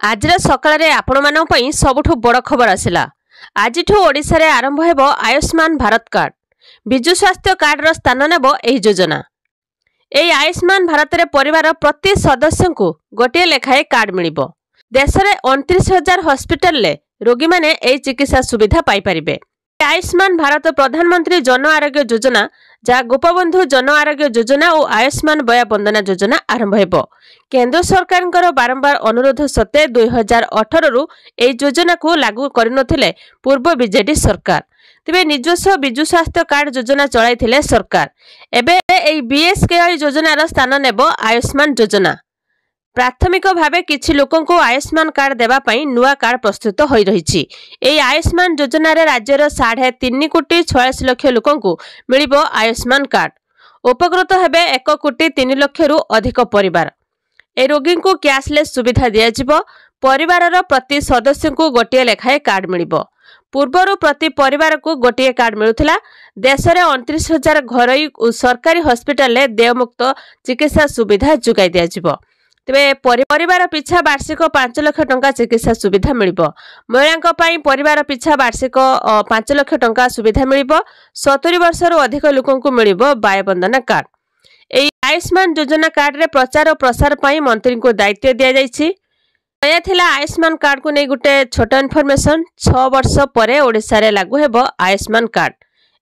आज सकाळ आपण सबुठु बड़ खबर आसला। आज ओडिशा रे आरंभ हेबो आयुष्मान भारत कार्ड। विजु स्वास्थ्य कार्ड स्थान नेब एही योजना। एही आयुष्मान भारत रे परिवार प्रति सदस्य को गोटे लेखाए कार्ड मिलिबो। देश रे 29,000 हॉस्पिटल ले रोगी माने एही चिकित्सा सुविधा पाई परिबे। आयुष्मान भारत प्रधानमंत्री जन आरोग्य योजना जहाँ गोपबंधु जन आरोग्य योजना और आयुष्मान बया वंदना योजना आरंभ हेबो। केंद्र सरकार बारंबार अनुरोध सत्वे 2018 रु एही योजना को लागू करनथिले पूर्व बीजेडी सरकार। तेबे निजस्व विजु स्वास्थ्य कार्ड योजना चलाइथिले सरकार। एबे एही बीएसकेवाई योजनार स्थान नेबो आयुष्मान योजना। प्राथमिक भावे किछि लोकों को आयुष्मान कार्ड देवा पई नुआ कार्ड प्रस्तुत हो रही। एही आयुष्मान योजना रे राज्यर 3.46 लोकों को मिलिबो आयुष्मान कार्ड। उपकृत हेबे 1.3 रु अधिक परिवार। ए रोगी को कैशलेस सुविधा दिया जिवो। परिवारर प्रति सदस्य को गोटे लेखाए कार्ड मिलिबो। पूर्वरु प्रति परिवार को गोटे कार्ड मिलुथिला। देश में 29,000 घरोई और सरकारी हॉस्पिटल ले देयमुक्त चिकित्सा सुविधा जुगाई दिया जिवो। तेबे परिवार पिछा वार्षिक 5 लाख टंका चिकित्सा सुविधा मिलिबो। महिलांक पई परिवार पिछा वार्षिक 5 लाख टंका सुविधा मिलिबो। 70 वर्षर अधिक लोकों को मिलिबो बायबंदना कार्ड। एही आयुष्मान योजना कार्ड रे प्रचार और प्रसार पई मंत्री को दायित्व दिया जायछि। नया थिला आयुष्मान कार्ड को नै गुटे छोट इनफॉरमेशन। 6 वर्ष परे ओडिसा रे लागू हेबो आयुष्मान कार्ड।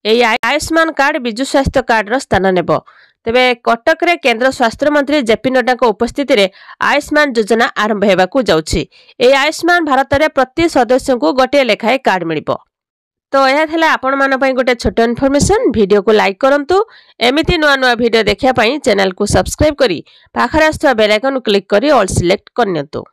एही आयुष्मान कार्ड विजु स्वास्थ्य कार्ड रो स्थान नेबो। तेबे कटक रे केंद्र स्वास्थ्य मंत्री जेपी नड्डा को उपस्थिति रे आयुष्मान योजना आरंभ हेबाकू जाउछि। एही आयुष्मान भारत रे प्रति सदस्य को गोटे लेखाए कार्ड मिलिबो। तो यह थिला आपण मान पई गोटे छोट इनफॉरमेशन। वीडियो को लाइक करंतु। एमिति नुआ नुआ वीडियो देखिया पई चैनल को सब्सक्राइब करी पाखरे आस्थवा बेल आइकन क्लिक करी ऑल सिलेक्ट करनियंतु।